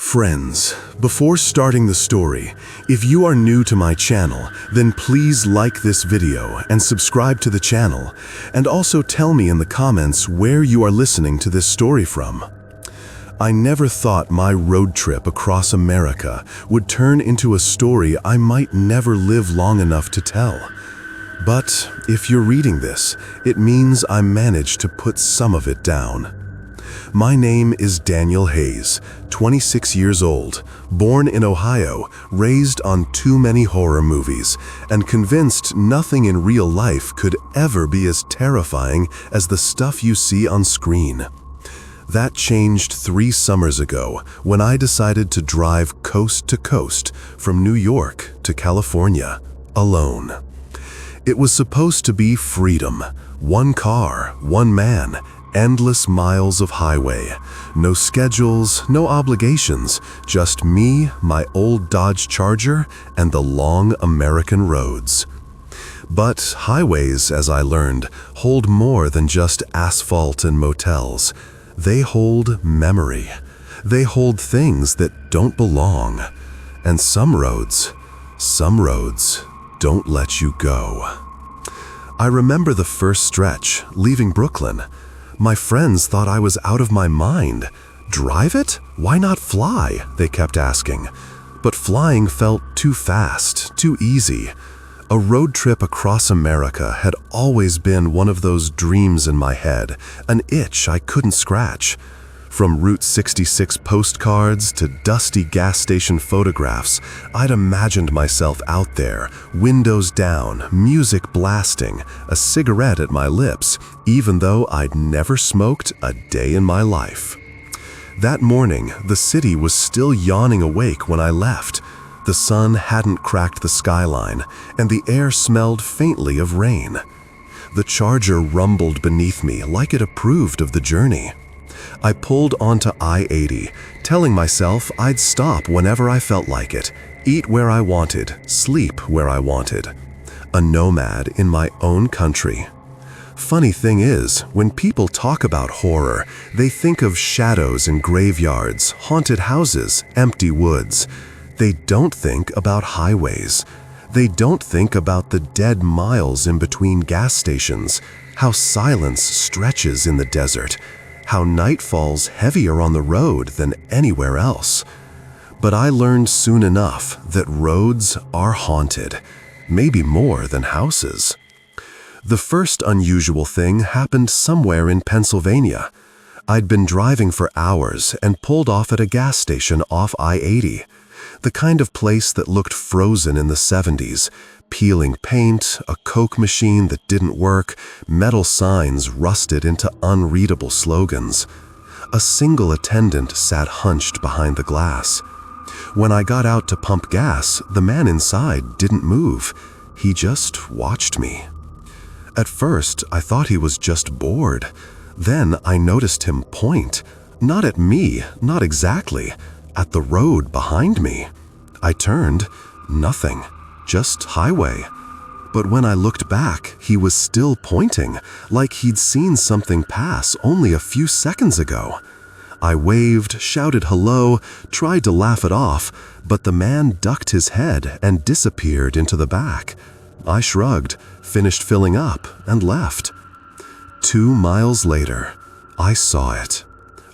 Friends, before starting the story, if you are new to my channel, then please like this video and subscribe to the channel, and also tell me in the comments where you are listening to this story from. I never thought my road trip across America would turn into a story I might never live long enough to tell. But if you're reading this, it means I managed to put some of it down. My name is Daniel Hayes, 26 years old, born in Ohio, raised on too many horror movies, and convinced nothing in real life could ever be as terrifying as the stuff you see on screen. That changed 3 summers ago when I decided to drive coast to coast from New York to California, alone. It was supposed to be freedom, one car, one man, endless miles of highway, no schedules, no obligations, just me, my old Dodge Charger, and the long American roads. But highways, as I learned, hold more than just asphalt and motels. They hold memory. They hold things that don't belong. And some roads don't let you go. I remember the first stretch, leaving Brooklyn. My friends thought I was out of my mind. Drive it? Why not fly? They kept asking. But flying felt too fast, too easy. A road trip across America had always been one of those dreams in my head, an itch I couldn't scratch. From Route 66 postcards to dusty gas station photographs, I'd imagined myself out there, windows down, music blasting, a cigarette at my lips, even though I'd never smoked a day in my life. That morning, the city was still yawning awake when I left. The sun hadn't cracked the skyline, and the air smelled faintly of rain. The Charger rumbled beneath me like it approved of the journey. I pulled onto I-80, telling myself I'd stop whenever I felt like it, eat where I wanted, sleep where I wanted. A nomad in my own country. Funny thing is, when people talk about horror, they think of shadows in graveyards, haunted houses, empty woods. They don't think about highways. They don't think about the dead miles in between gas stations, how silence stretches in the desert, how night falls heavier on the road than anywhere else. But I learned soon enough that roads are haunted, maybe more than houses. The first unusual thing happened somewhere in Pennsylvania. I'd been driving for hours and pulled off at a gas station off I-80, the kind of place that looked frozen in the 70s, peeling paint, a Coke machine that didn't work, metal signs rusted into unreadable slogans. A single attendant sat hunched behind the glass. When I got out to pump gas, the man inside didn't move. He just watched me. At first, I thought he was just bored. Then I noticed him point, not at me, not exactly, at the road behind me. I turned, nothing. Just highway. But when I looked back, he was still pointing, like he'd seen something pass only a few seconds ago. I waved, shouted hello, tried to laugh it off, but the man ducked his head and disappeared into the back. I shrugged, finished filling up, and left. 2 miles later, I saw it.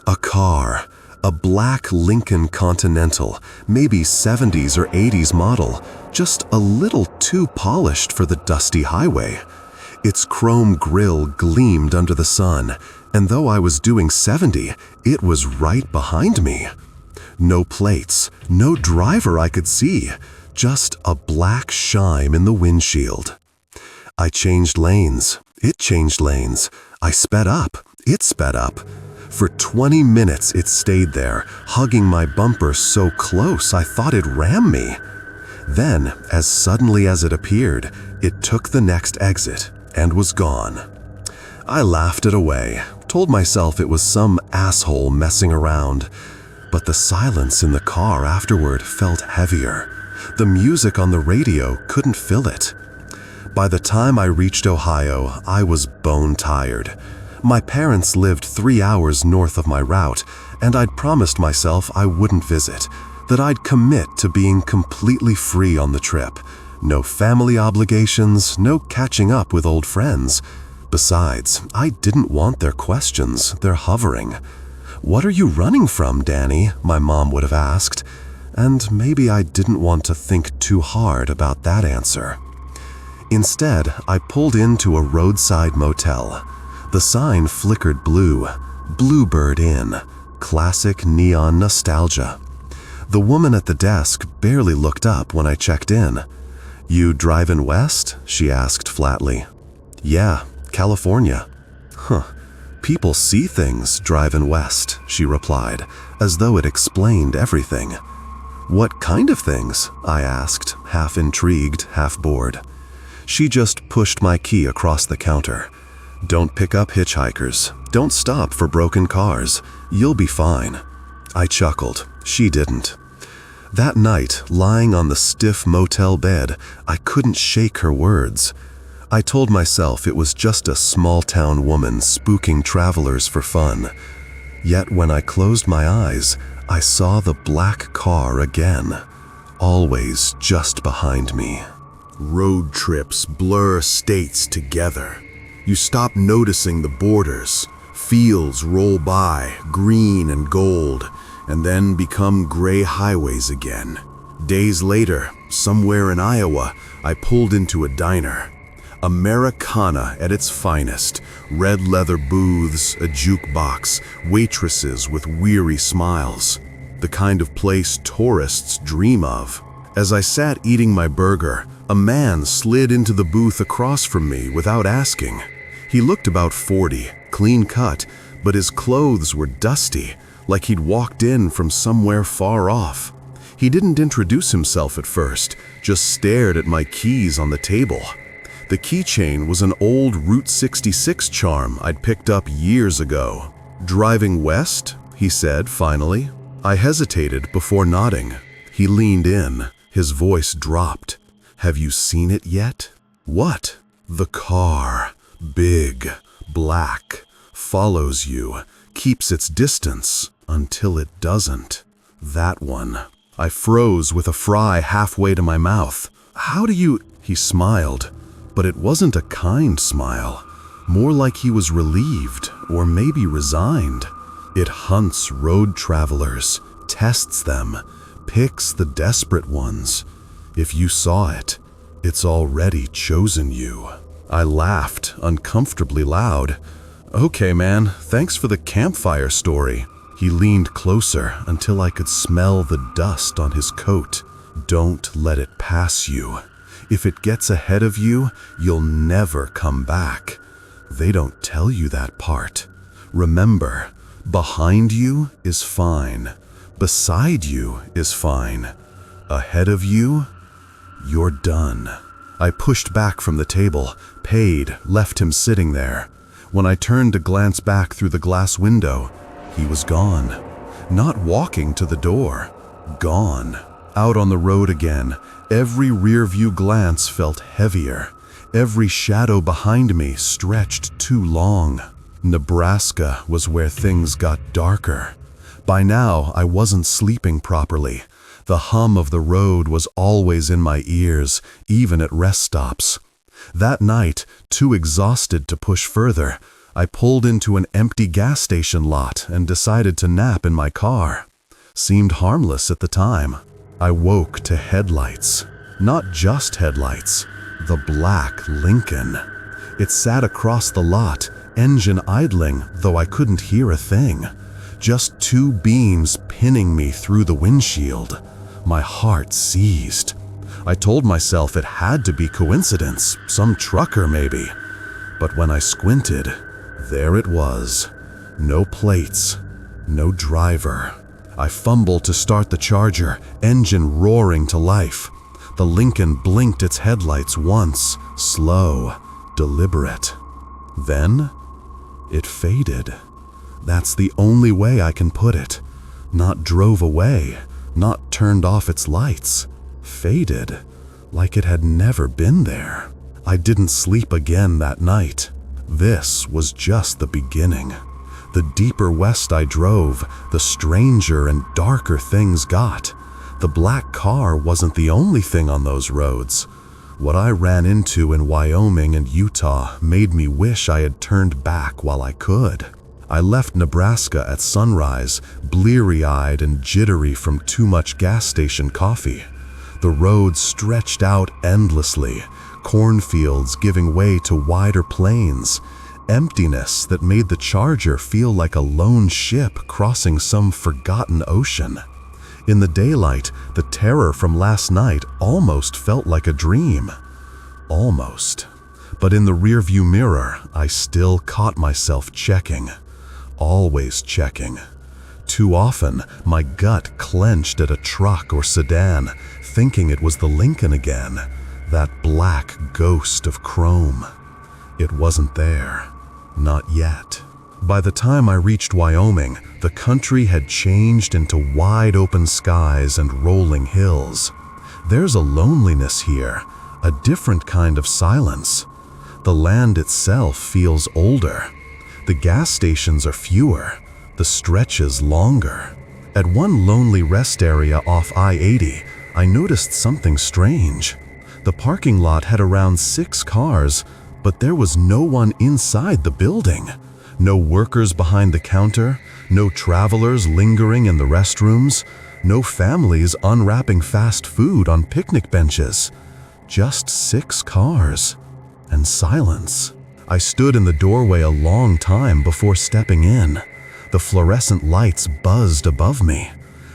A car. A black Lincoln Continental, maybe 70s or 80s model, just a little too polished for the dusty highway. Its chrome grille gleamed under the sun, and though I was doing 70, it was right behind me. No plates, no driver I could see, just a black shine in the windshield. I changed lanes, it changed lanes. I sped up, it sped up. For 20 minutes it stayed there, hugging my bumper so close I thought it'd ram me. Then, as suddenly as it appeared, it took the next exit and was gone. I laughed it away, told myself it was some asshole messing around. But the silence in the car afterward felt heavier. The music on the radio couldn't fill it. By the time I reached Ohio, I was bone tired. My parents lived 3 hours north of my route, and I'd promised myself I wouldn't visit, that I'd commit to being completely free on the trip. No family obligations, no catching up with old friends. Besides, I didn't want their questions, their hovering. "What are you running from, Danny?" my mom would have asked. And maybe I didn't want to think too hard about that answer. Instead, I pulled into a roadside motel. The sign flickered blue, Bluebird Inn, classic neon nostalgia. The woman at the desk barely looked up when I checked in. "You driving west?" she asked flatly. "Yeah, California." "Huh. People see things driving west," she replied, as though it explained everything. "What kind of things?" I asked, half intrigued, half bored. She just pushed my key across the counter. "Don't pick up hitchhikers. Don't stop for broken cars. You'll be fine." I chuckled. She didn't. That night, lying on the stiff motel bed, I couldn't shake her words. I told myself it was just a small-town woman spooking travelers for fun. Yet when I closed my eyes, I saw the black car again, always just behind me. Road trips blur states together. You stop noticing the borders. Fields roll by, green and gold, and then become gray highways again. Days later, somewhere in Iowa, I pulled into a diner. Americana at its finest, red leather booths, a jukebox, waitresses with weary smiles. The kind of place tourists dream of. As I sat eating my burger, a man slid into the booth across from me without asking. He looked about 40, clean cut, but his clothes were dusty, like he'd walked in from somewhere far off. He didn't introduce himself at first, just stared at my keys on the table. The keychain was an old Route 66 charm I'd picked up years ago. "Driving west?" he said finally. I hesitated before nodding. He leaned in. His voice dropped. "Have you seen it yet?" "What?" "The car. Big, black, follows you, keeps its distance until it doesn't. That one." I froze with a fry halfway to my mouth. "How do you—" He smiled, but it wasn't a kind smile. More like he was relieved, or maybe resigned. "It hunts road travelers, tests them, picks the desperate ones. If you saw it, it's already chosen you." I laughed, uncomfortably loud. "Okay, man, thanks for the campfire story." He leaned closer until I could smell the dust on his coat. "Don't let it pass you. If it gets ahead of you, you'll never come back. They don't tell you that part. Remember, behind you is fine. Beside you is fine. Ahead of you, you're done." I pushed back from the table, paid, left him sitting there. When I turned to glance back through the glass window, he was gone. Not walking to the door. Gone. Out on the road again, every rear-view glance felt heavier. Every shadow behind me stretched too long. Nebraska was where things got darker. By now, I wasn't sleeping properly. The hum of the road was always in my ears, even at rest stops. That night, too exhausted to push further, I pulled into an empty gas station lot and decided to nap in my car. Seemed harmless at the time. I woke to headlights. Not just headlights. The black Lincoln. It sat across the lot, engine idling, though I couldn't hear a thing. Just two beams pinning me through the windshield. My heart seized. I told myself it had to be coincidence, some trucker maybe. But when I squinted, there it was. No plates, no driver. I fumbled to start the charger, engine roaring to life. The Lincoln blinked its headlights once, slow, deliberate. Then, it faded. That's the only way I can put it. Not drove away, not turned off its lights. Faded, like it had never been there. I didn't sleep again that night. This was just the beginning. The deeper west I drove, the stranger and darker things got. The black car wasn't the only thing on those roads. What I ran into in Wyoming and Utah made me wish I had turned back while I could. I left Nebraska at sunrise, bleary-eyed and jittery from too much gas station coffee. The road stretched out endlessly, cornfields giving way to wider plains, emptiness that made the Charger feel like a lone ship crossing some forgotten ocean. In the daylight, the terror from last night almost felt like a dream. Almost. But in the rearview mirror, I still caught myself checking. Always checking. Too often, my gut clenched at a truck or sedan, thinking it was the Lincoln again, that black ghost of chrome. It wasn't there. Not yet. By the time I reached Wyoming, the country had changed into wide open skies and rolling hills. There's a loneliness here, a different kind of silence. The land itself feels older. The gas stations are fewer, the stretches longer. At one lonely rest area off I-80, I noticed something strange. The parking lot had around 6 cars, but there was no one inside the building. No workers behind the counter, no travelers lingering in the restrooms, no families unwrapping fast food on picnic benches. Just 6 cars. And silence. I stood in the doorway a long time before stepping in. The fluorescent lights buzzed above me.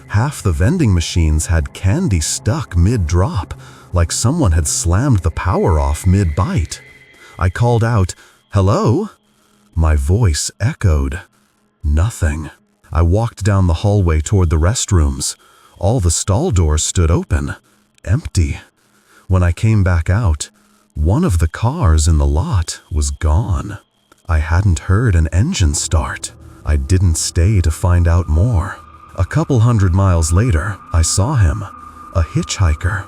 Half the vending machines had candy stuck mid-drop, like someone had slammed the power off mid-bite. I called out, "Hello?" My voice echoed. Nothing. I walked down the hallway toward the restrooms. All the stall doors stood open. Empty. When I came back out, one of the cars in the lot was gone. I hadn't heard an engine start. I didn't stay to find out more. A couple 100 miles later, I saw him. A hitchhiker.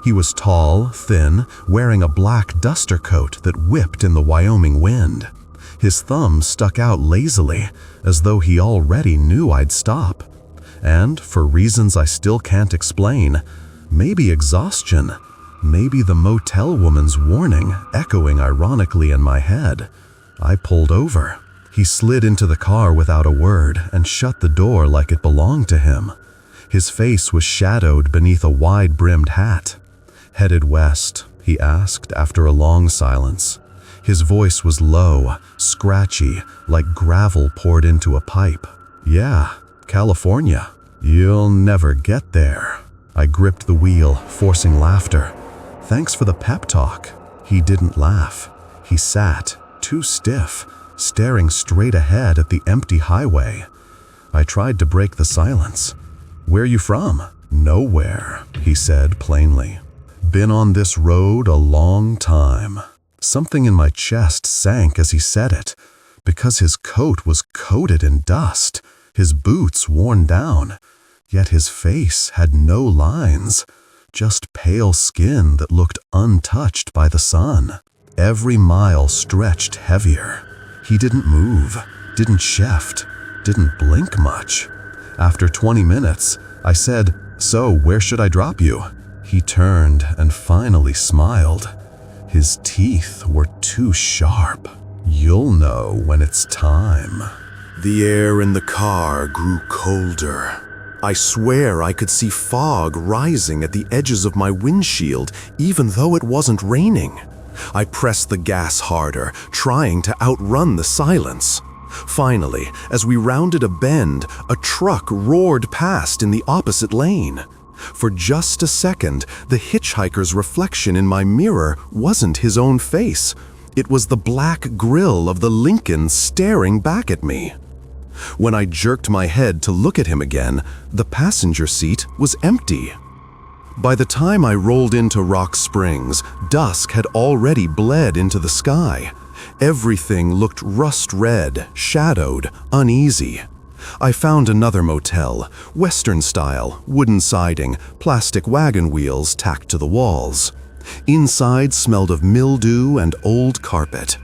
He was tall, thin, wearing a black duster coat that whipped in the Wyoming wind. His thumb stuck out lazily, as though he already knew I'd stop. And, for reasons I still can't explain, maybe exhaustion, maybe the motel woman's warning echoing ironically in my head, I pulled over. He slid into the car without a word and shut the door like it belonged to him. His face was shadowed beneath a wide-brimmed hat. "Headed west?" he asked after a long silence. His voice was low, scratchy, like gravel poured into a pipe. "Yeah, California. You'll never get there." I gripped the wheel, forcing laughter. "Thanks for the pep talk." He didn't laugh. He sat, too stiff, staring straight ahead at the empty highway. I tried to break the silence. "Where you from?" "Nowhere," he said plainly. "Been on this road a long time." Something in my chest sank as he said it, because his coat was coated in dust, his boots worn down, yet his face had no lines, just pale skin that looked untouched by the sun. Every mile stretched heavier. He didn't move, didn't shift, didn't blink much. After 20 minutes, I said, "So, where should I drop you?" He turned and finally smiled. His teeth were too sharp. "You'll know when it's time." The air in the car grew colder. I swear I could see fog rising at the edges of my windshield, even though it wasn't raining. I pressed the gas harder, trying to outrun the silence. Finally, as we rounded a bend, a truck roared past in the opposite lane. For just a second, the hitchhiker's reflection in my mirror wasn't his own face. It was the black grille of the Lincoln staring back at me. When I jerked my head to look at him again, the passenger seat was empty. By the time I rolled into Rock Springs, dusk had already bled into the sky. Everything looked rust-red, shadowed, uneasy. I found another motel, Western style, wooden siding, plastic wagon wheels tacked to the walls. Inside smelled of mildew and old carpet.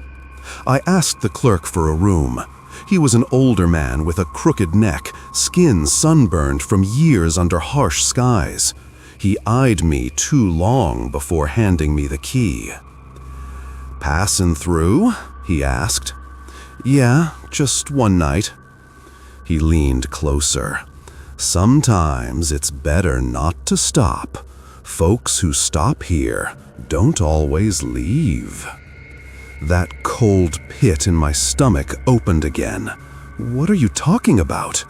I asked the clerk for a room. He was an older man with a crooked neck, skin sunburned from years under harsh skies. He eyed me too long before handing me the key. "Passin' through?" he asked. "Yeah, just one night." He leaned closer. "Sometimes it's better not to stop. Folks who stop here don't always leave." That cold pit in my stomach opened again. "What are you talking about?"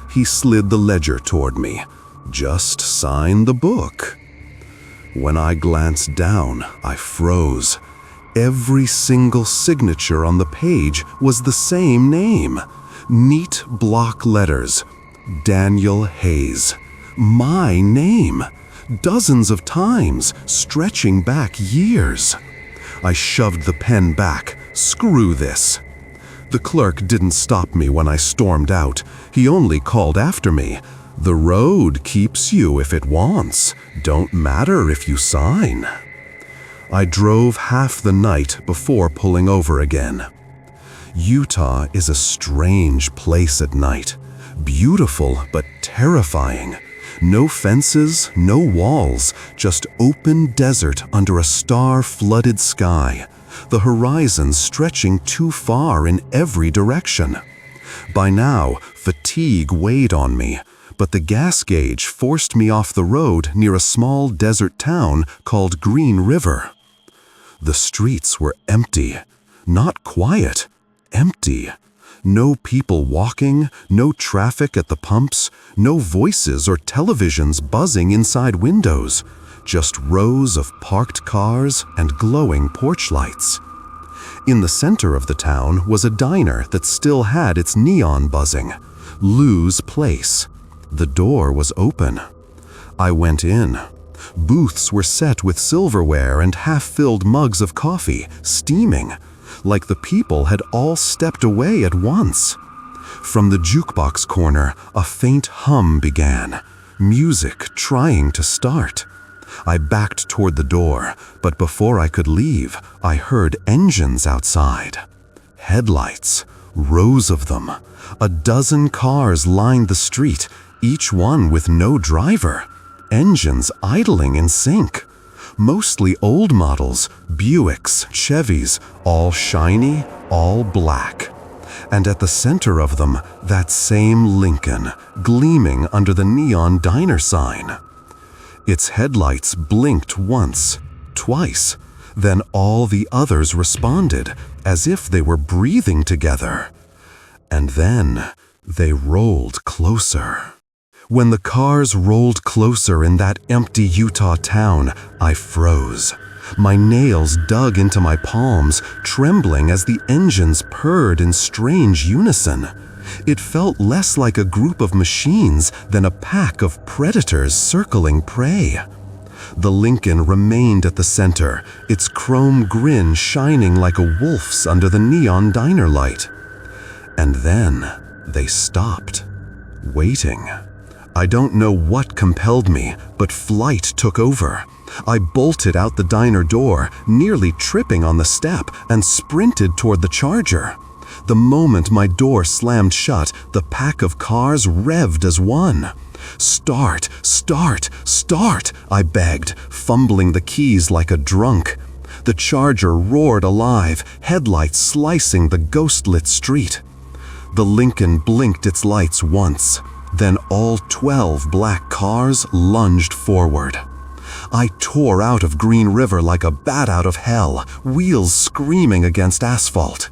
He slid the ledger toward me. "Just sign the book." When I glanced down, I froze. Every single signature on the page was the same name. Neat block letters. Daniel Hayes. My name. Dozens of times, stretching back years. I shoved the pen back. Screw this. The clerk didn't stop me when I stormed out. He only called after me. "The road keeps you if it wants. Don't matter if you sign." I drove half the night before pulling over again. Utah is a strange place at night. Beautiful but terrifying. No fences, no walls, just open desert under a star-flooded sky. The horizon stretching too far in every direction. By now, fatigue weighed on me, but the gas gauge forced me off the road near a small desert town called Green River. The streets were empty. Not quiet. Empty. No people walking, no traffic at the pumps, no voices or televisions buzzing inside windows, just rows of parked cars and glowing porch lights. In the center of the town was a diner that still had its neon buzzing. Lou's Place. The door was open. I went in. Booths were set with silverware and half-filled mugs of coffee, steaming, like the people had all stepped away at once. From the jukebox corner, a faint hum began, music trying to start. I backed toward the door, but before I could leave, I heard engines outside. Headlights, rows of them. A dozen cars lined the street, each one with no driver. Engines idling in sync. Mostly old models, Buicks, Chevys, all shiny, all black. And at the center of them, that same Lincoln, gleaming under the neon diner sign. Its headlights blinked once, twice, then all the others responded, as if they were breathing together. And then they rolled closer. When the cars rolled closer in that empty Utah town, I froze. My nails dug into my palms, trembling as the engines purred in strange unison. It felt less like a group of machines than a pack of predators circling prey. The Lincoln remained at the center, its chrome grin shining like a wolf's under the neon diner light. And then they stopped, waiting. I don't know what compelled me, but flight took over. I bolted out the diner door, nearly tripping on the step, and sprinted toward the Charger. The moment my door slammed shut, the pack of cars revved as one. "Start, start, start," I begged, fumbling the keys like a drunk. The Charger roared alive, headlights slicing the ghost-lit street. The Lincoln blinked its lights once. Then all 12 black cars lunged forward. I tore out of Green River like a bat out of hell, wheels screaming against asphalt.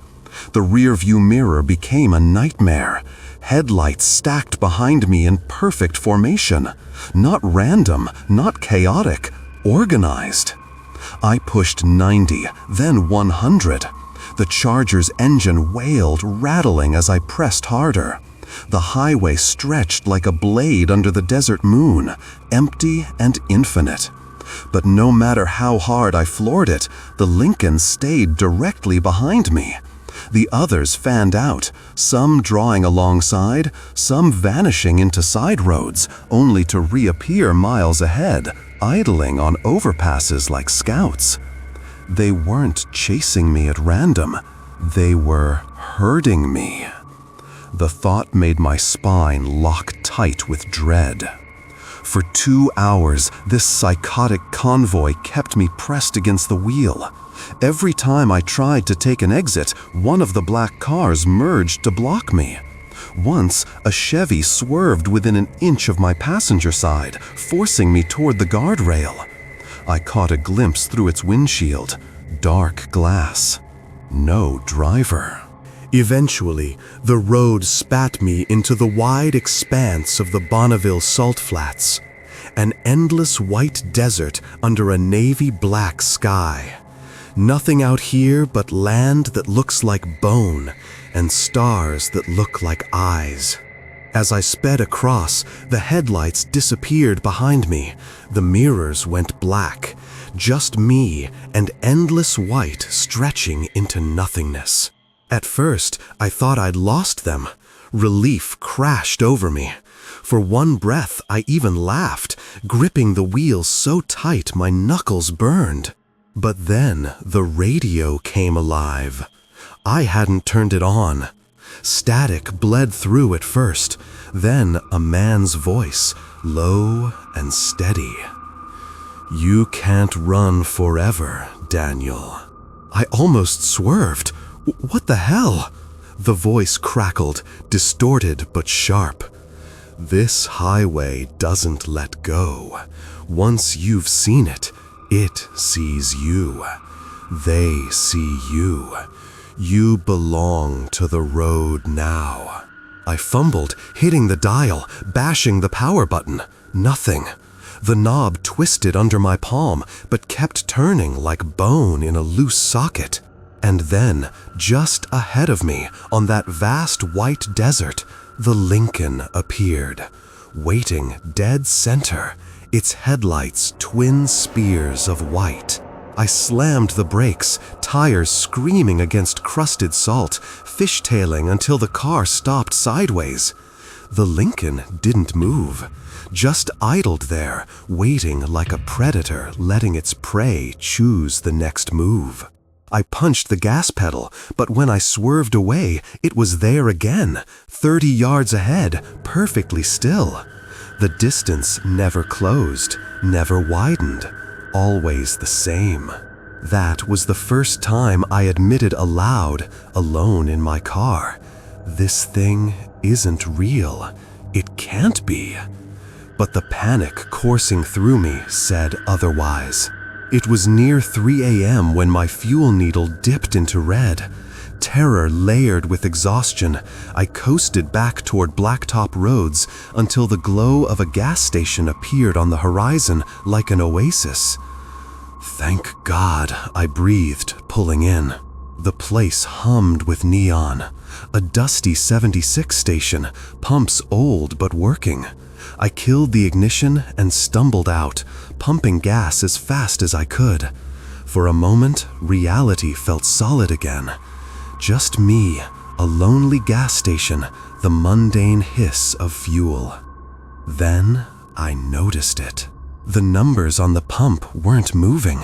The rearview mirror became a nightmare. Headlights stacked behind me in perfect formation. Not random, not chaotic, organized. I pushed 90, then 100. The Charger's engine wailed, rattling as I pressed harder. The highway stretched like a blade under the desert moon, empty and infinite. But no matter how hard I floored it, the Lincoln stayed directly behind me. The others fanned out, some drawing alongside, some vanishing into side roads, only to reappear miles ahead, idling on overpasses like scouts. They weren't chasing me at random. They were hurting me. The thought made my spine lock tight with dread. For 2 hours, this psychotic convoy kept me pressed against the wheel. Every time I tried to take an exit, one of the black cars merged to block me. Once, a Chevy swerved within an inch of my passenger side, forcing me toward the guardrail. I caught a glimpse through its windshield. Dark glass. No driver. Eventually, the road spat me into the wide expanse of the Bonneville Salt Flats, an endless white desert under a navy-black sky. Nothing out here but land that looks like bone and stars that look like eyes. As I sped across, the headlights disappeared behind me. The mirrors went black. Just me and endless white stretching into nothingness. At first, I thought I'd lost them. Relief crashed over me. For one breath, I even laughed, gripping the wheel so tight my knuckles burned. But then the radio came alive. I hadn't turned it on. Static bled through at first, then a man's voice, low and steady. "You can't run forever, Daniel." I almost swerved. What the hell? The voice crackled, distorted but sharp. "This highway doesn't let go. Once you've seen it, it sees you. They see you. You belong to the road now." I fumbled, hitting the dial, bashing the power button. Nothing. The knob twisted under my palm, but kept turning like bone in a loose socket. And then, just ahead of me, on that vast white desert, the Lincoln appeared, waiting dead center, its headlights twin spears of white. I slammed the brakes, tires screaming against crusted salt, fishtailing until the car stopped sideways. The Lincoln didn't move, just idled there, waiting like a predator letting its prey choose the next move. I punched the gas pedal, but when I swerved away, it was there again, 30 yards ahead, perfectly still. The distance never closed, never widened, always the same. That was the first time I admitted aloud, alone in my car, this thing isn't real. It can't be. But the panic coursing through me said otherwise. It was near 3 a.m. when my fuel needle dipped into red. Terror layered with exhaustion, I coasted back toward blacktop roads until the glow of a gas station appeared on the horizon like an oasis. "Thank God," I breathed, pulling in. The place hummed with neon. A dusty 76 station, pumps old but working. I killed the ignition and stumbled out, pumping gas as fast as I could. For a moment, reality felt solid again. Just me, a lonely gas station, the mundane hiss of fuel. Then I noticed it. The numbers on the pump weren't moving.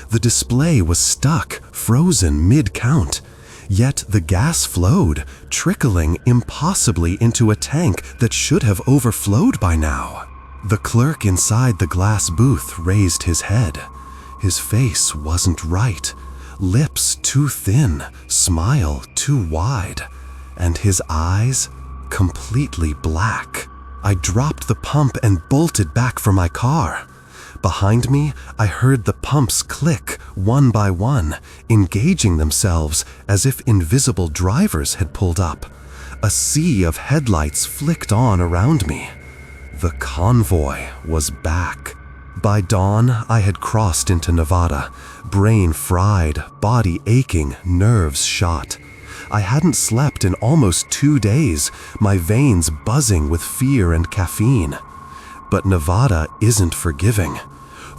The display was stuck, frozen mid-count. Yet the gas flowed, trickling impossibly into a tank that should have overflowed by now. The clerk inside the glass booth raised his head. His face wasn't right. Lips too thin, smile too wide, and his eyes completely black. I dropped the pump and bolted back for my car. Behind me, I heard the pumps click one by one, engaging themselves as if invisible drivers had pulled up. A sea of headlights flicked on around me. The convoy was back. By dawn, I had crossed into Nevada, brain fried, body aching, nerves shot. I hadn't slept in almost 2 days, my veins buzzing with fear and caffeine. But Nevada isn't forgiving.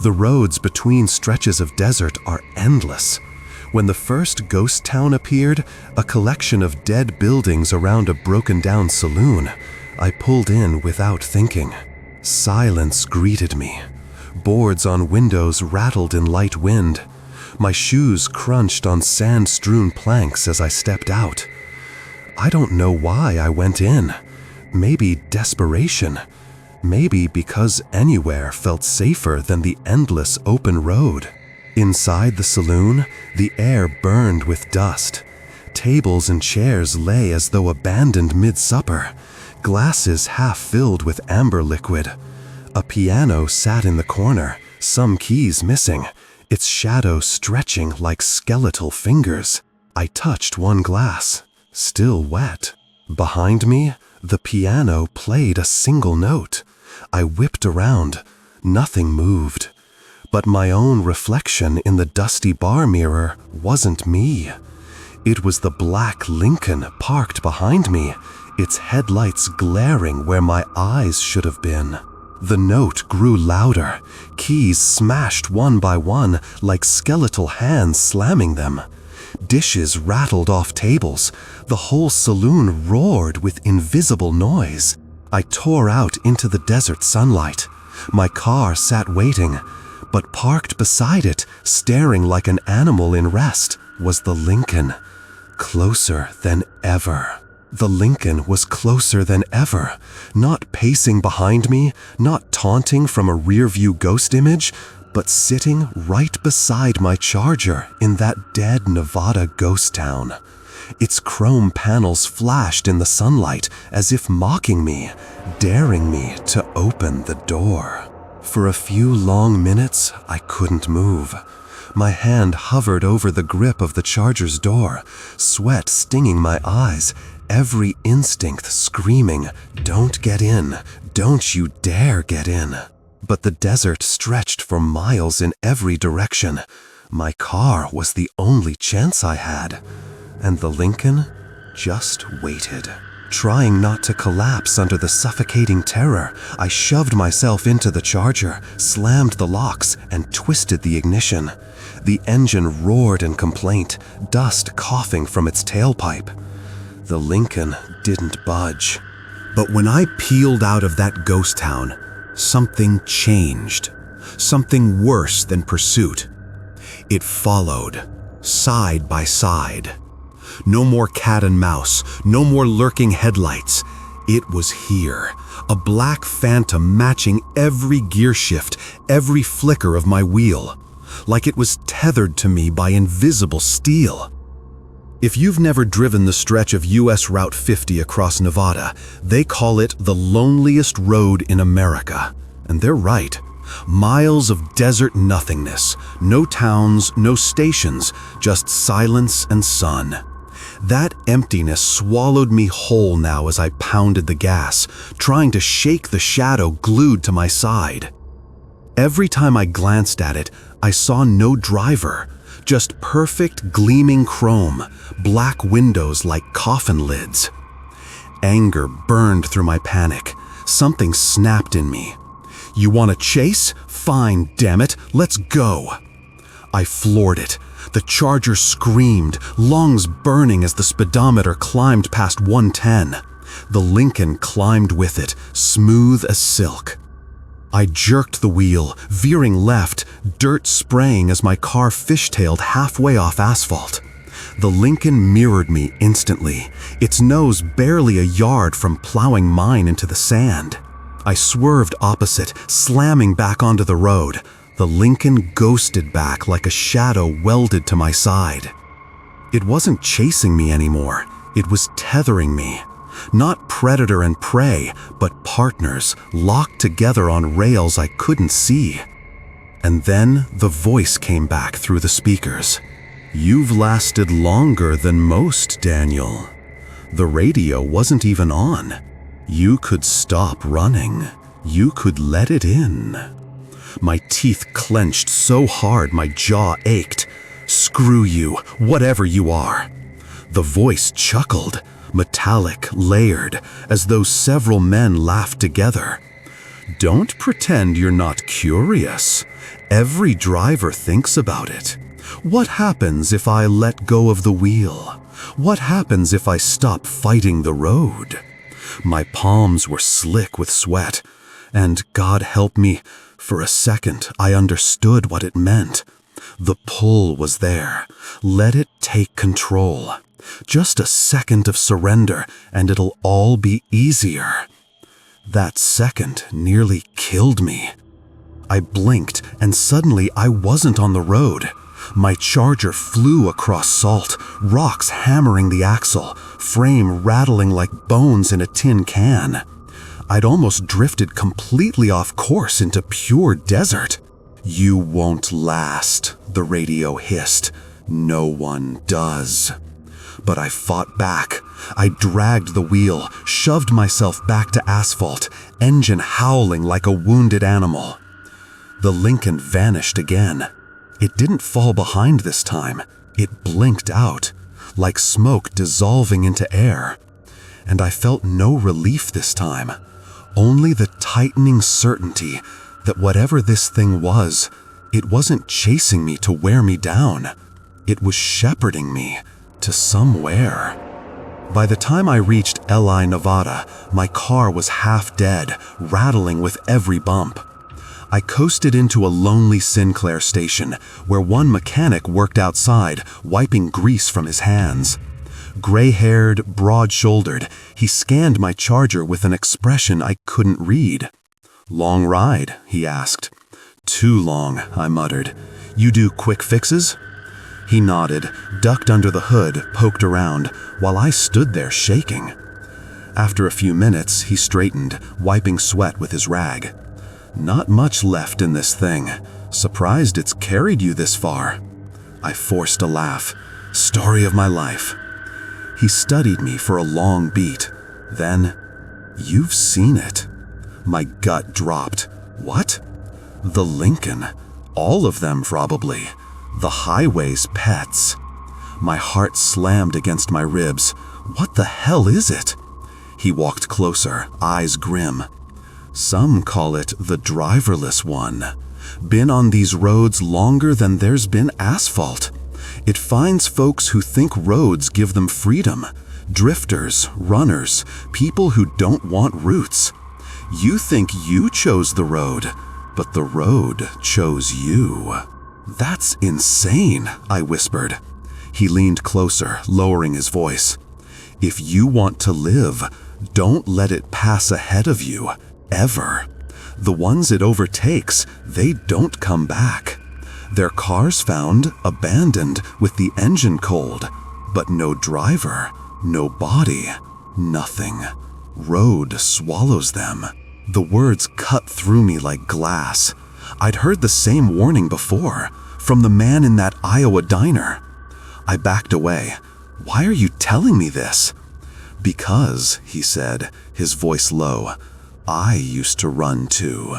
The roads between stretches of desert are endless. When the first ghost town appeared, a collection of dead buildings around a broken-down saloon, I pulled in without thinking. Silence greeted me. Boards on windows rattled in light wind. My shoes crunched on sand-strewn planks as I stepped out. I don't know why I went in. Maybe desperation. Maybe because anywhere felt safer than the endless open road. Inside the saloon, the air burned with dust. Tables and chairs lay as though abandoned mid-supper, glasses half filled with amber liquid. A piano sat in the corner, some keys missing, its shadow stretching like skeletal fingers. I touched one glass, still wet. Behind me, the piano played a single note. I whipped around. Nothing moved. But my own reflection in the dusty bar mirror wasn't me. It was the black Lincoln parked behind me, its headlights glaring where my eyes should have been. The note grew louder, keys smashed one by one like skeletal hands slamming them. Dishes rattled off tables, the whole saloon roared with invisible noise. I tore out into the desert sunlight. My car sat waiting, but parked beside it, staring like an animal in rest, was the Lincoln. Closer than ever. The Lincoln was closer than ever, not pacing behind me, not taunting from a rearview ghost image, but sitting right beside my Charger in that dead Nevada ghost town. Its chrome panels flashed in the sunlight as if mocking me, daring me to open the door. For a few long minutes, I couldn't move. My hand hovered over the grip of the Charger's door, sweat stinging my eyes, every instinct screaming, "Don't get in, don't you dare get in." But the desert stretched for miles in every direction. My car was the only chance I had. And the Lincoln just waited. Trying not to collapse under the suffocating terror, I shoved myself into the Charger, slammed the locks, and twisted the ignition. The engine roared in complaint, dust coughing from its tailpipe. The Lincoln didn't budge. But when I peeled out of that ghost town, something changed. Something worse than pursuit. It followed, side by side. No more cat and mouse, no more lurking headlights. It was here, a black phantom matching every gear shift, every flicker of my wheel, like it was tethered to me by invisible steel. If you've never driven the stretch of US Route 50 across Nevada, they call it the loneliest road in America. And they're right. Miles of desert nothingness, no towns, no stations, just silence and sun. That emptiness swallowed me whole now as I pounded the gas, trying to shake the shadow glued to my side. Every time I glanced at it, I saw no driver, just perfect gleaming chrome, black windows like coffin lids. Anger burned through my panic. Something snapped in me. You want to chase? Fine, damn it, let's go. I floored it. The Charger screamed, lungs burning as the speedometer climbed past 110. The Lincoln climbed with it, smooth as silk. I jerked the wheel, veering left, dirt spraying as my car fishtailed halfway off asphalt. The Lincoln mirrored me instantly, its nose barely a yard from plowing mine into the sand. I swerved opposite, slamming back onto the road. The Lincoln ghosted back like a shadow welded to my side. It wasn't chasing me anymore. It was tethering me. Not predator and prey, but partners, locked together on rails I couldn't see. And then the voice came back through the speakers. "You've lasted longer than most, Daniel. The radio wasn't even on. You could stop running. You could let it in." My teeth clenched so hard my jaw ached. "Screw you, whatever you are." The voice chuckled, metallic, layered, as though several men laughed together. "Don't pretend you're not curious. Every driver thinks about it. What happens if I let go of the wheel? What happens if I stop fighting the road?" My palms were slick with sweat, and God help me, for a second I understood what it meant. The pull was there. Let it take control. Just a second of surrender, and it'll all be easier. That second nearly killed me. I blinked, and suddenly I wasn't on the road. My Charger flew across salt, rocks hammering the axle, frame rattling like bones in a tin can. I'd almost drifted completely off course into pure desert. "You won't last," the radio hissed. "No one does." But I fought back. I dragged the wheel, shoved myself back to asphalt, engine howling like a wounded animal. The Lincoln vanished again. It didn't fall behind this time. It blinked out, like smoke dissolving into air. And I felt no relief this time, only the tightening certainty that whatever this thing was, it wasn't chasing me to wear me down. It was shepherding me to somewhere. By the time I reached Ely, Nevada, my car was half dead, rattling with every bump. I coasted into a lonely Sinclair station, where one mechanic worked outside, wiping grease from his hands. Gray-haired, broad-shouldered, he scanned my Charger with an expression I couldn't read. "Long ride?" he asked. "Too long," I muttered. "You do quick fixes?" He nodded, ducked under the hood, poked around, while I stood there shaking. After a few minutes, he straightened, wiping sweat with his rag. "Not much left in this thing. Surprised it's carried you this far." I forced a laugh. Story of my life. He studied me for a long beat. Then, "You've seen it." My gut dropped. "What?" "The Lincoln. All of them, probably. The highway's pets." My heart slammed against my ribs. "What the hell is it?" He walked closer, eyes grim. "Some call it the driverless one. Been on these roads longer than there's been asphalt. It finds folks who think roads give them freedom. Drifters, runners, people who don't want roots. You think you chose the road, but the road chose you." "That's insane," I whispered. He leaned closer, lowering his voice. "If you want to live, don't let it pass ahead of you, ever. The ones it overtakes, they don't come back. Their cars found, abandoned, with the engine cold, but no driver, no body, nothing. Road swallows them." The words cut through me like glass. I'd heard the same warning before, from the man in that Iowa diner. I backed away. "Why are you telling me this?" "Because," he said, his voice low, "I used to run too.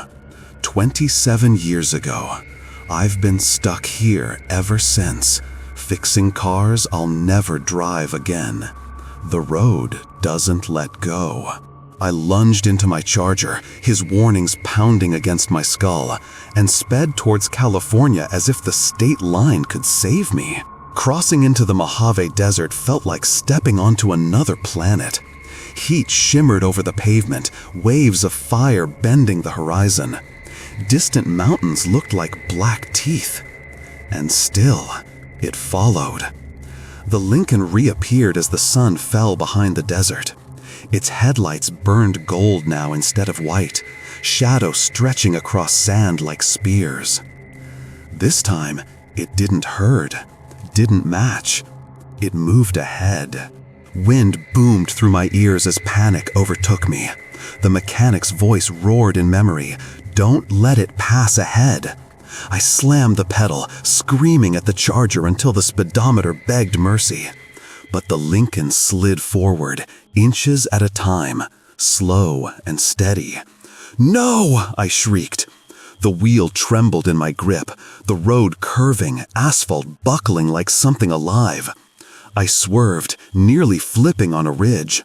27 years ago. I've been stuck here ever since, fixing cars I'll never drive again. The road doesn't let go." I lunged into my Charger, his warnings pounding against my skull, and sped towards California as if the state line could save me. Crossing into the Mojave Desert felt like stepping onto another planet. Heat shimmered over the pavement, waves of fire bending the horizon. Distant mountains looked like black teeth. And still, it followed. The Lincoln reappeared as the sun fell behind the desert. Its headlights burned gold now instead of white, shadows stretching across sand like spears. This time, it didn't herd, didn't match. It moved ahead. Wind boomed through my ears as panic overtook me. The mechanic's voice roared in memory, "Don't let it pass ahead." I slammed the pedal, screaming at the Charger until the speedometer begged mercy. But the Lincoln slid forward, inches at a time, slow and steady. "No!" I shrieked. The wheel trembled in my grip, the road curving, asphalt buckling like something alive. I swerved, nearly flipping on a ridge.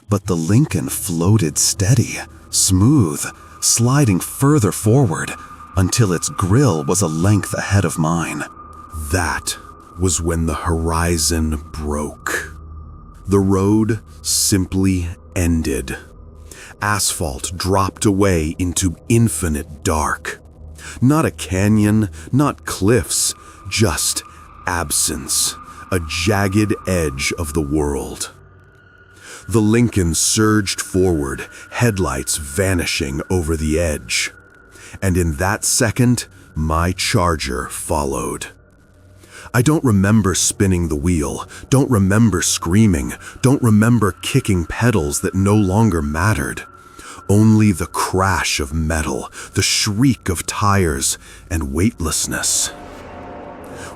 But the Lincoln floated steady, smooth, sliding further forward, until its grill was a length ahead of mine. That was when the horizon broke. The road simply ended. Asphalt dropped away into infinite dark. Not a canyon, not cliffs, just absence, a jagged edge of the world. The Lincoln surged forward, headlights vanishing over the edge. And in that second, my Charger followed. I don't remember spinning the wheel, don't remember screaming, don't remember kicking pedals that no longer mattered. Only the crash of metal, the shriek of tires, and weightlessness.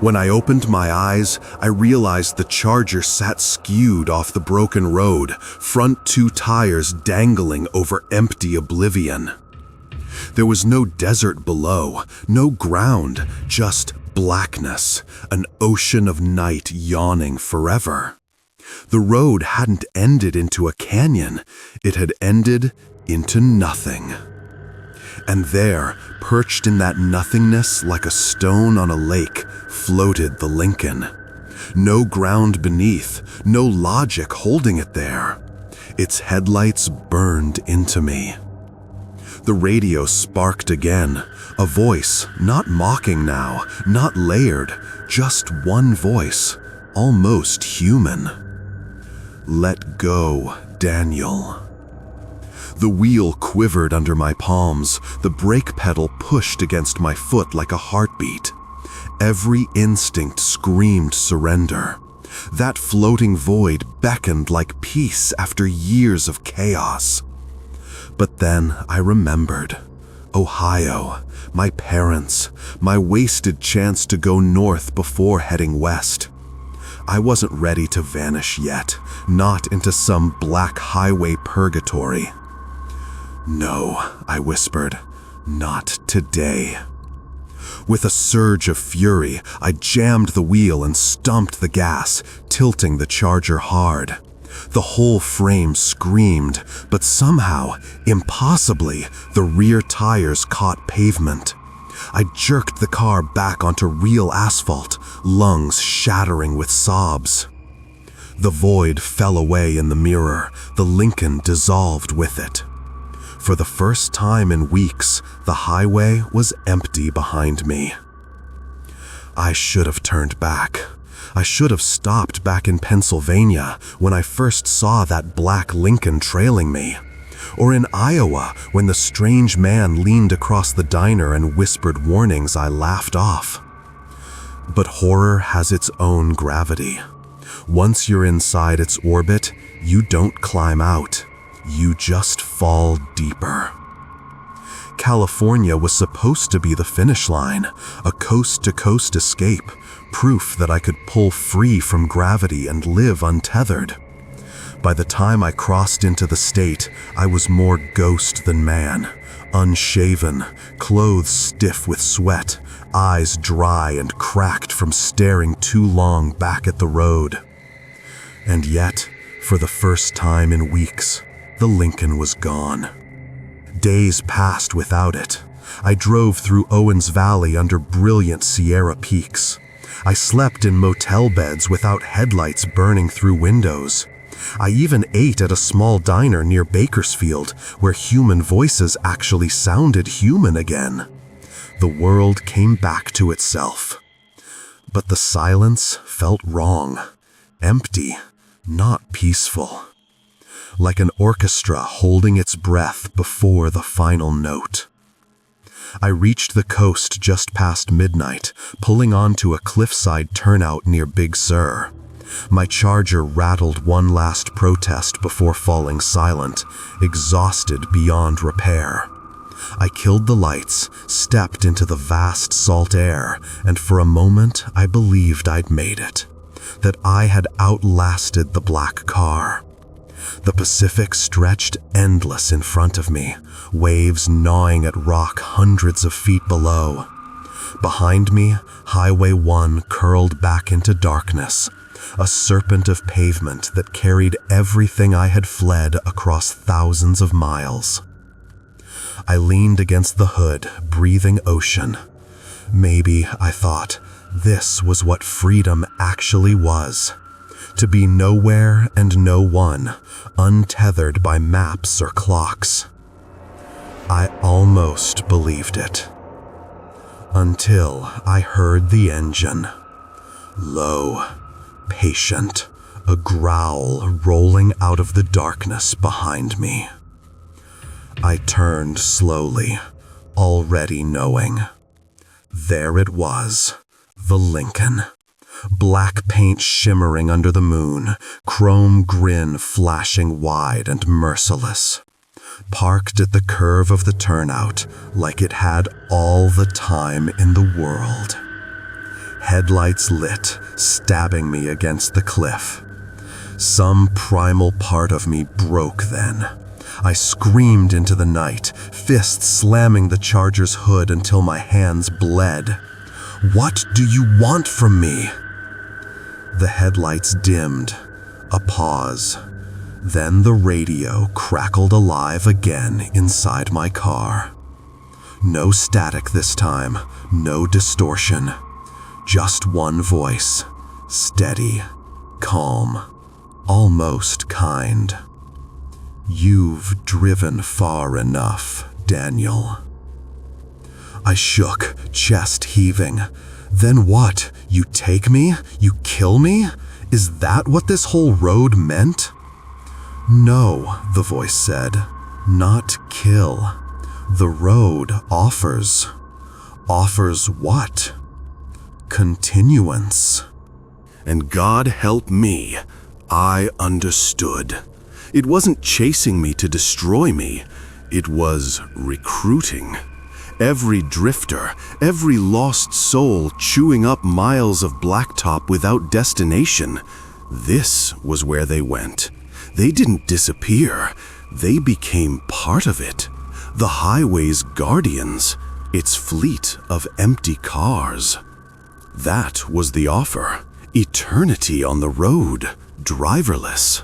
When I opened my eyes, I realized the Charger sat skewed off the broken road, front two tires dangling over empty oblivion. There was no desert below, no ground, just blackness, an ocean of night yawning forever. The road hadn't ended into a canyon, it had ended into nothing. And there, perched in that nothingness like a stone on a lake, floated the Lincoln. No ground beneath, no logic holding it there. Its headlights burned into me. The radio sparked again, a voice, not mocking now, not layered, just one voice, almost human. Let go, Daniel. The wheel quivered under my palms, the brake pedal pushed against my foot like a heartbeat. Every instinct screamed surrender. That floating void beckoned like peace after years of chaos. But then I remembered. Ohio, my parents, my wasted chance to go north before heading west. I wasn't ready to vanish yet, not into some black highway purgatory. No, I whispered, not today. With a surge of fury, I jammed the wheel and stomped the gas, tilting the Charger hard. The whole frame screamed, but somehow, impossibly, the rear tires caught pavement. I jerked the car back onto real asphalt, lungs shattering with sobs. The void fell away in the mirror, the Lincoln dissolved with it. For the first time in weeks, the highway was empty behind me. I should have turned back. I should have stopped back in Pennsylvania when I first saw that black Lincoln trailing me. Or in Iowa when the strange man leaned across the diner and whispered warnings I laughed off. But horror has its own gravity. Once you're inside its orbit, you don't climb out. You just fall deeper. California was supposed to be the finish line, a coast-to-coast escape, proof that I could pull free from gravity and live untethered. By the time I crossed into the state, I was more ghost than man, unshaven, clothes stiff with sweat, eyes dry and cracked from staring too long back at the road. And yet, for the first time in weeks, the Lincoln was gone. Days passed without it. I drove through Owens Valley under brilliant Sierra peaks. I slept in motel beds without headlights burning through windows. I even ate at a small diner near Bakersfield, where human voices actually sounded human again. The world came back to itself. But the silence felt wrong, empty, not peaceful. Like an orchestra holding its breath before the final note. I reached the coast just past midnight, pulling onto a cliffside turnout near Big Sur. My Charger rattled one last protest before falling silent, exhausted beyond repair. I killed the lights, stepped into the vast salt air, and for a moment I believed I'd made it, that I had outlasted the black car. The Pacific stretched endless in front of me, waves gnawing at rock hundreds of feet below. Behind me, Highway 1 curled back into darkness, a serpent of pavement that carried everything I had fled across thousands of miles. I leaned against the hood, breathing ocean. Maybe, I thought, this was what freedom actually was. To be nowhere and no one, untethered by maps or clocks. I almost believed it. until I heard the engine. Low, patient, a growl rolling out of the darkness behind me. I turned slowly, already knowing. There it was, the Lincoln. Black paint shimmering under the moon, chrome grin flashing wide and merciless. Parked at the curve of the turnout like it had all the time in the world. Headlights lit, stabbing me against the cliff. Some primal part of me broke then. I screamed into the night, fists slamming the Charger's hood until my hands bled. "What do you want from me?" The headlights dimmed. A pause. Then the radio crackled alive again inside my car. No static this time, no distortion. Just one voice, steady, calm, almost kind. "You've driven far enough, Daniel." I shook, chest heaving. Then what? You take me? You kill me? Is that what this whole road meant? "No," the voice said, "not kill. The road offers." Offers what? Continuance. And God help me, I understood. It wasn't chasing me to destroy me. It was recruiting. Every drifter, every lost soul chewing up miles of blacktop without destination. This was where they went. They didn't disappear. They became part of it. The highway's guardians, its fleet of empty cars. That was the offer. Eternity on the road, driverless.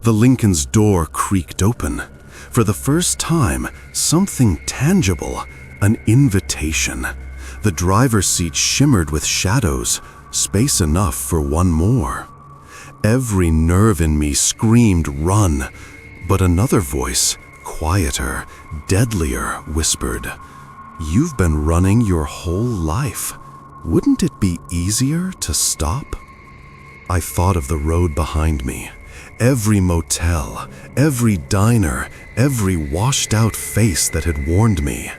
The Lincoln's door creaked open. For the first time, something tangible, an invitation. The driver's seat shimmered with shadows, space enough for one more. Every nerve in me screamed, "Run!" But another voice, quieter, deadlier, whispered, "You've been running your whole life. Wouldn't it be easier to stop?" I thought of the road behind me. Every motel, every diner, every washed-out face that had warned me.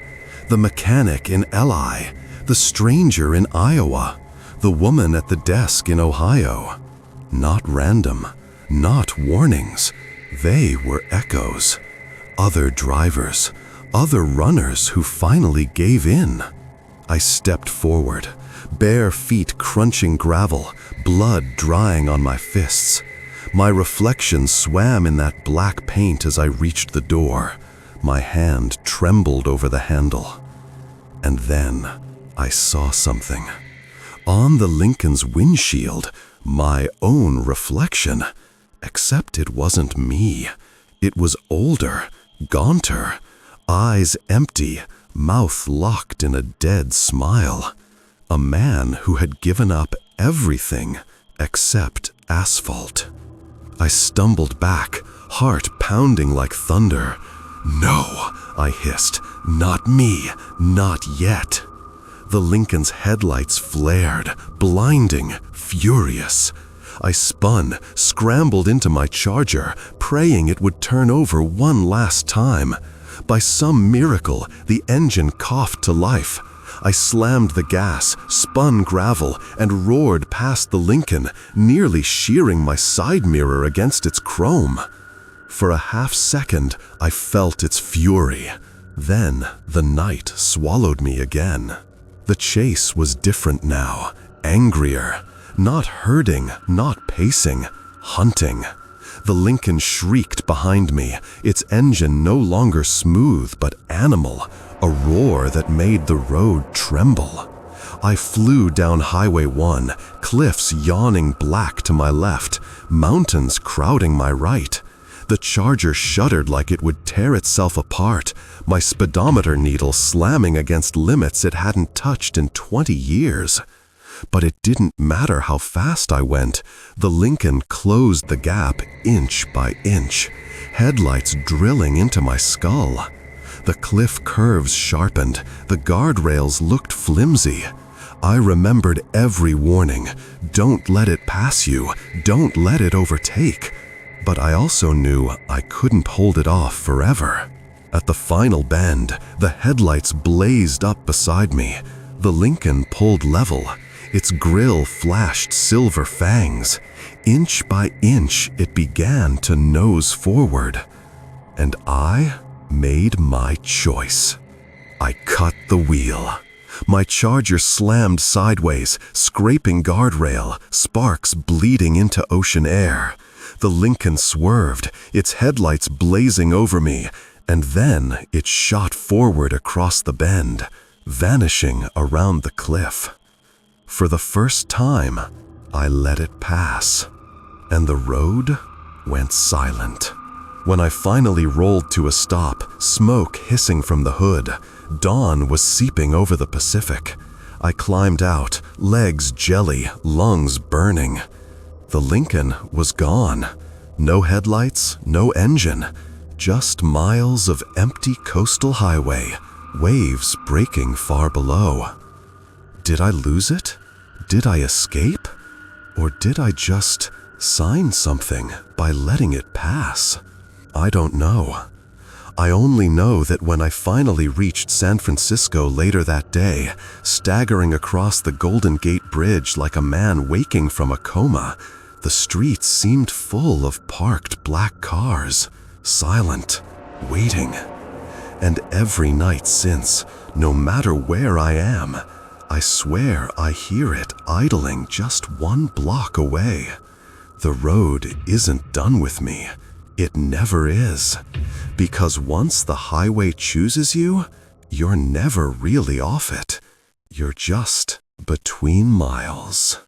The mechanic in Eli, the stranger in Iowa, the woman at the desk in Ohio. Not random, not warnings. They were echoes. Other drivers, other runners who finally gave in. I stepped forward, bare feet crunching gravel, blood drying on my fists. My reflection swam in that black paint as I reached the door. My hand trembled over the handle. And then I saw something. On the Lincoln's windshield, my own reflection. Except it wasn't me. It was older, gaunter, eyes empty, mouth locked in a dead smile. A man who had given up everything except asphalt. I stumbled back, heart pounding like thunder. "No," I hissed, "not me, not yet." The Lincoln's headlights flared, blinding, furious. I spun, scrambled into my Charger, praying it would turn over one last time. By some miracle, the engine coughed to life. I slammed the gas, spun gravel, and roared past the Lincoln, nearly shearing my side mirror against its chrome. For a half second, I felt its fury. Then the night swallowed me again. The chase was different now, angrier. Not herding, not pacing, hunting. The Lincoln shrieked behind me, its engine no longer smooth but animal, a roar that made the road tremble. I flew down Highway 1, cliffs yawning black to my left, mountains crowding my right. The Charger shuddered like it would tear itself apart, my speedometer needle slamming against limits it hadn't touched in 20 years. But it didn't matter how fast I went. The Lincoln closed the gap inch by inch, headlights drilling into my skull. The cliff curves sharpened, the guardrails looked flimsy. I remembered every warning. Don't let it pass you. Don't let it overtake. But I also knew I couldn't hold it off forever. At the final bend, the headlights blazed up beside me. The Lincoln pulled level. Its grille flashed silver fangs. Inch by inch, it began to nose forward. And I made my choice. I cut the wheel. My Charger slammed sideways, scraping guardrail, sparks bleeding into ocean air. The Lincoln swerved, its headlights blazing over me, and then it shot forward across the bend, vanishing around the cliff. For the first time, I let it pass, and the road went silent. When I finally rolled to a stop, smoke hissing from the hood, dawn was seeping over the Pacific. I climbed out, legs jelly, lungs burning. The Lincoln was gone. No headlights, no engine, just miles of empty coastal highway, waves breaking far below. Did I lose it? Did I escape? Or did I just sign something by letting it pass? I don't know. I only know that when I finally reached San Francisco later that day, staggering across the Golden Gate Bridge like a man waking from a coma, the streets seemed full of parked black cars, silent, waiting. And every night since, no matter where I am, I swear I hear it idling just 1 block away. The road isn't done with me. It never is. Because once the highway chooses you, you're never really off it. You're just between miles.